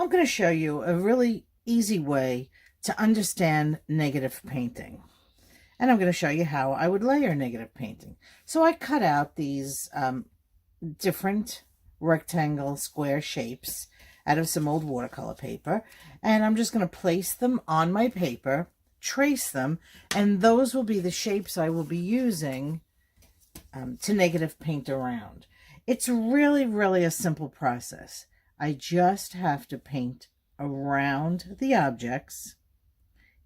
I'm going to show you a really easy way to understand negative painting. And I'm going to show you how I would layer negative painting. So I cut out these different rectangle square shapes out of some old watercolor paper. And I'm just going to place them on my paper, trace them, and those will be the shapes I will be using to negative paint around. It's really a simple process. I just have to paint around the objects,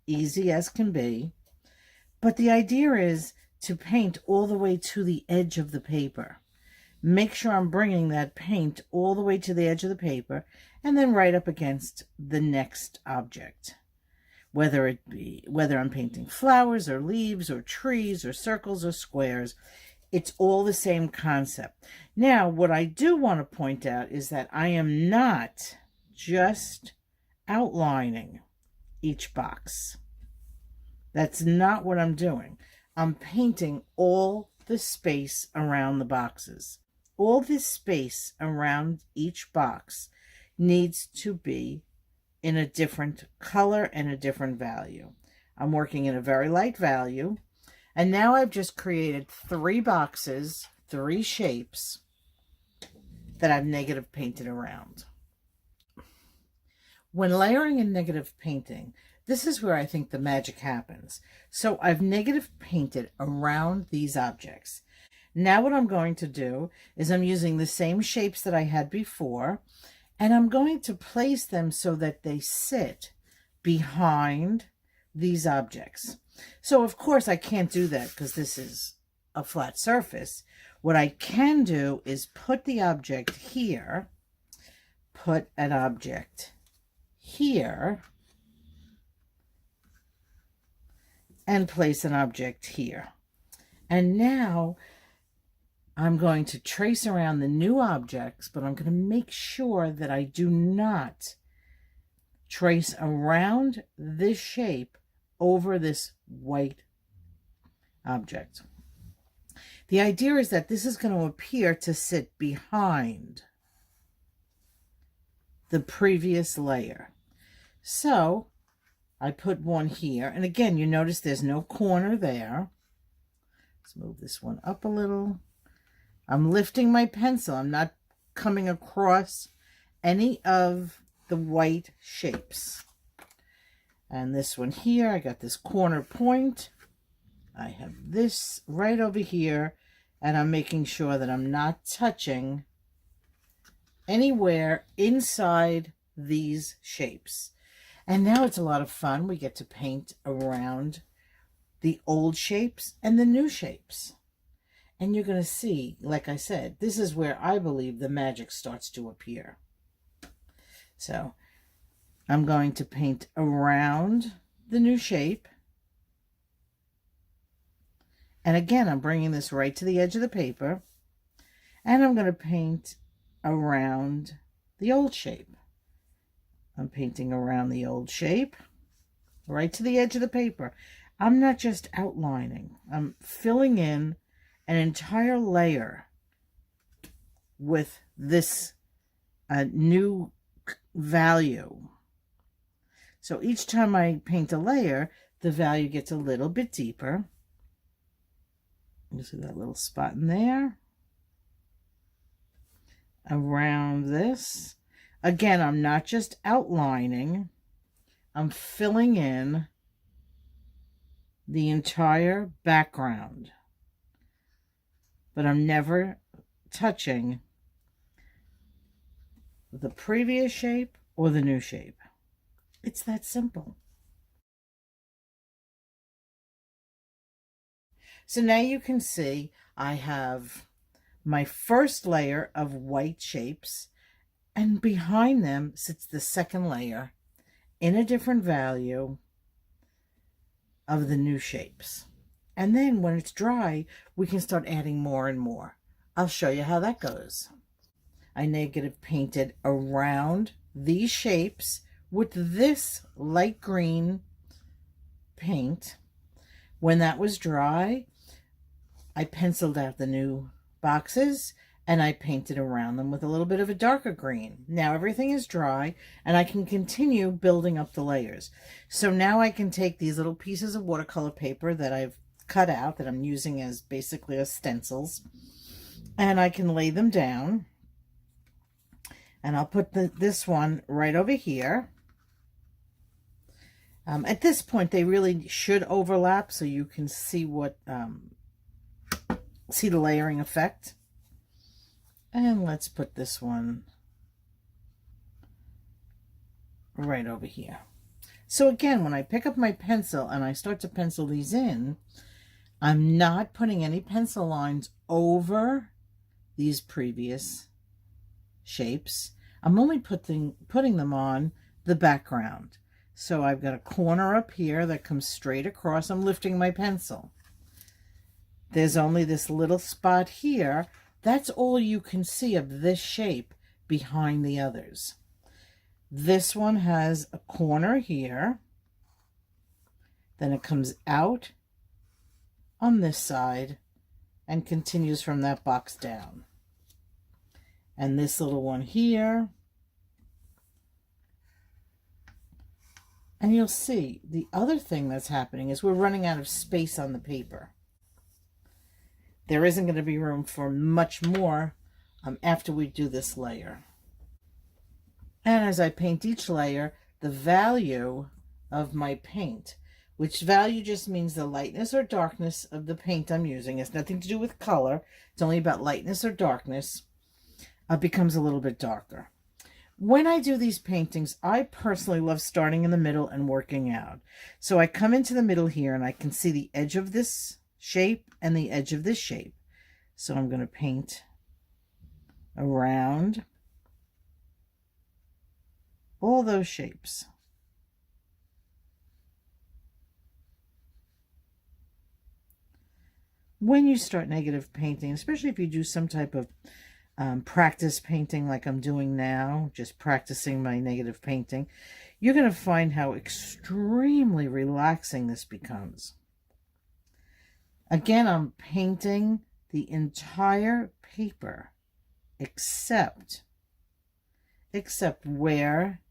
easy as can be. But the idea is to paint all the way to the edge of the paper. Make sure I'm bringing that paint all the way to the edge of the paper and then right up against the next object. Whether I'm painting flowers or leaves or trees or circles or squares, it's all the same concept. Now, what I do want to point out is that I am not just outlining each box. That's not what I'm doing. I'm painting all the space around the boxes. All this space around each box needs to be in a different color and a different value. I'm working in a very light value. And now I've just created 3 boxes, 3 shapes that I've negative painted around. When layering and negative painting, this is where I think the magic happens. So I've negative painted around these objects. Now what I'm going to do is I'm using the same shapes that I had before, and I'm going to place them so that they sit behind these objects. So of course I can't do that because this is a flat surface. What I can do is put the object here, put an object here, and place an object here. And now I'm going to trace around the new objects, but I'm going to make sure that I do not trace around this shape over this white object. The idea is that this is going to appear to sit behind the previous layer. So I put one here, and again, you notice there's no corner there. Let's move this one up a little. I'm lifting my pencil. I'm not coming across any of the white shapes. And this one here, I got this corner point. I have this right over here, and I'm making sure that I'm not touching anywhere inside these shapes. And now it's a lot of fun. We get to paint around the old shapes and the new shapes. And you're going to see, like I said, this is where I believe the magic starts to appear. So I'm going to paint around the new shape. And again, I'm bringing this right to the edge of the paper. And I'm going to paint around the old shape. I'm painting around the old shape, right to the edge of the paper. I'm not just outlining. I'm filling in an entire layer with this new value. So each time I paint a layer, the value gets a little bit deeper. You see that little spot in there? Around this. Again, I'm not just outlining. I'm filling in the entire background. But I'm never touching the previous shape or the new shape. It's that simple. So now you can see I have my first layer of white shapes, and behind them sits the second layer in a different value of the new shapes. And then when it's dry, we can start adding more and more. I'll show you how that goes. I negative painted around these shapes with this light green paint. When that was dry, I penciled out the new boxes and I painted around them with a little bit of a darker green. Now everything is dry and I can continue building up the layers. So now I can take these little pieces of watercolor paper that I've cut out, that I'm using as basically as stencils, and I can lay them down. And I'll put this one right over here. At this point, they really should overlap so you can see what, see the layering effect. And let's put this one right over here. So again, when I pick up my pencil and I start to pencil these in, I'm not putting any pencil lines over these previous shapes. I'm only putting them on the background. So I've got a corner up here that comes straight across. I'm lifting my pencil. There's only this little spot here. That's all you can see of this shape behind the others. This one has a corner here. Then it comes out on this side and continues from that box down. And this little one here. And you'll see the other thing that's happening is we're running out of space on the paper. There isn't going to be room for much more after we do this layer. And as I paint each layer, the value of my paint, which value just means the lightness or darkness of the paint I'm using. It's nothing to do with color. It's only about lightness or darkness. Becomes a little bit darker. When I do these paintings, I personally love starting in the middle and working out. So I come into the middle here and I can see the edge of this shape and the edge of this shape. So I'm going to paint around all those shapes. When you start negative painting, especially if you do some type of practice painting like I'm doing now, just practicing my negative painting, you're going to find how extremely relaxing this becomes. Again, I'm painting the entire paper except where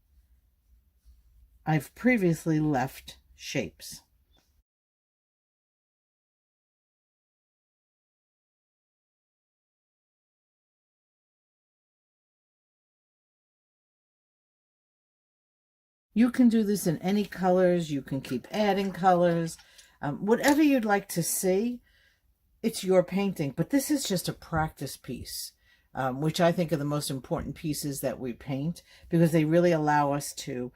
I've previously left shapes. You can do this in any colors. You can keep adding colors. Whatever you'd like to see, it's your painting. But this is just a practice piece, which I think are the most important pieces that we paint, because they really allow us to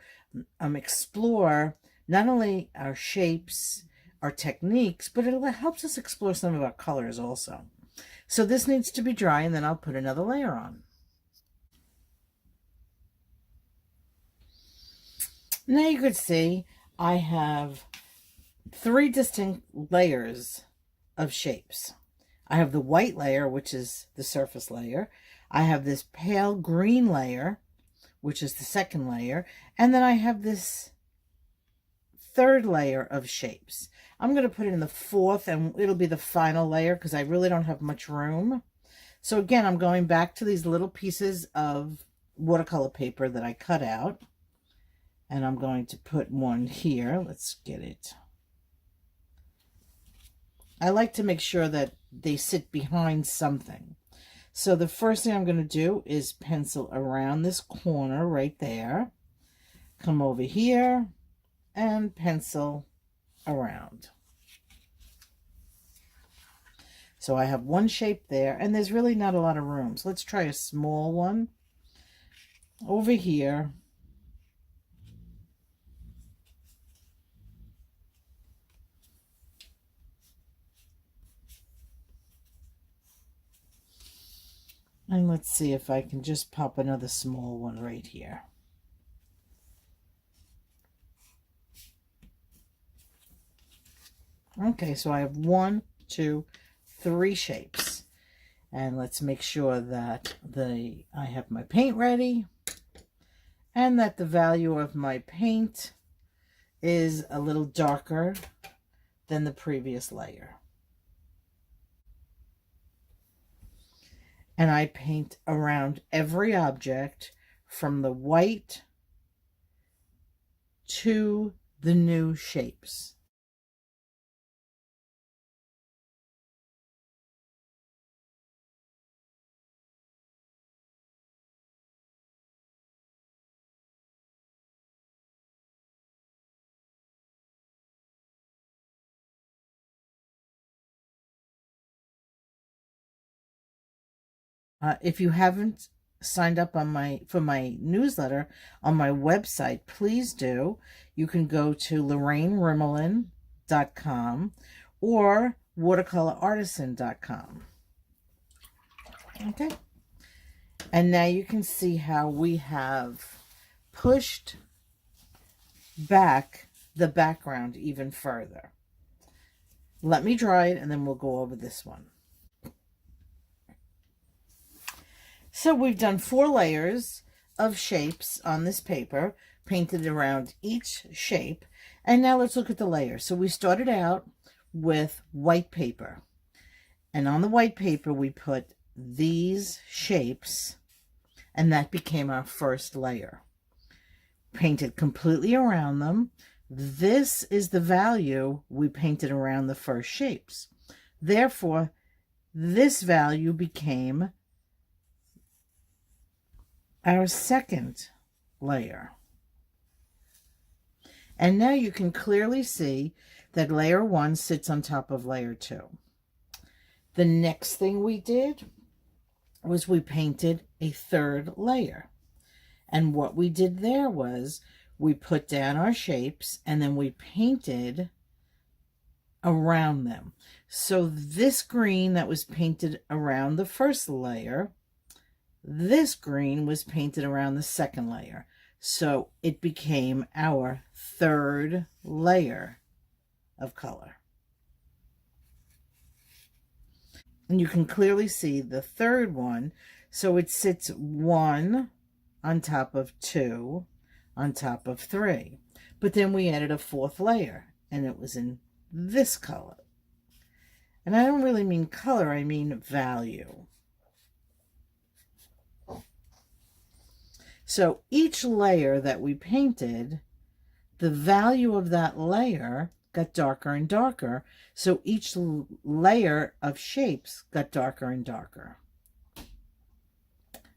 explore not only our shapes, our techniques, but it helps us explore some of our colors also. So this needs to be dry, and then I'll put another layer on. Now you could see I have 3 distinct layers of shapes. I have the white layer, which is the surface layer. I have this pale green layer, which is the second layer. And then I have this third layer of shapes. I'm going to put it in the fourth, and it'll be the final layer because I really don't have much room. So again, I'm going back to these little pieces of watercolor paper that I cut out. And I'm going to put one here. Let's get it. I like to make sure that they sit behind something. So the first thing I'm going to do is pencil around this corner right there. Come over here and pencil around. So I have one shape there, and there's really not a lot of room. So let's try a small one over here. And let's see if I can just pop another small one right here. Okay, so I have 1, 2, 3 shapes. And let's make sure that I have my paint ready and that the value of my paint is a little darker than the previous layer. and I paint around every object from the white to the new shapes. If you haven't signed up on for my newsletter on my website, please do. You can go to lorrainerimmelin.com or watercolorartisan.com. Okay. And now you can see how we have pushed back the background even further. Let me dry it and then we'll go over this one. So we've done 4 layers of shapes on this paper, painted around each shape. And now let's look at the layers. So we started out with white paper. And on the white paper, we put these shapes, and that became our first layer. Painted completely around them. This is the value we painted around the first shapes. Therefore, this value became our second layer. And now you can clearly see that layer 1 sits on top of layer 2. The next thing we did was we painted a third layer. And what we did there was we put down our shapes and then we painted around them. So this green that was painted around the first layer, this green was painted around the second layer. So it became our third layer of color. And you can clearly see the third one. So it sits 1 on top of 2 on top of 3. But then we added a 4th layer and it was in this color. And I don't really mean color, I mean value. So each layer that we painted, the value of that layer got darker and darker. So each layer of shapes got darker and darker.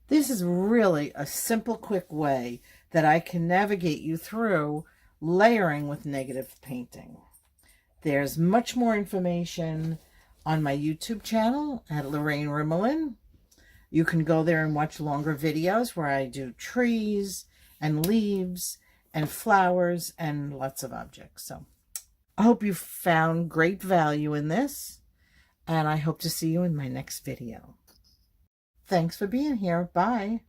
This is really a simple, quick way that I can navigate you through layering with negative painting. There's much more information on my YouTube channel at Lorraine Rimmelin. You can go there and watch longer videos where I do trees and leaves and flowers and lots of objects. So I hope you found great value in this, and I hope to see you in my next video. Thanks for being here. Bye.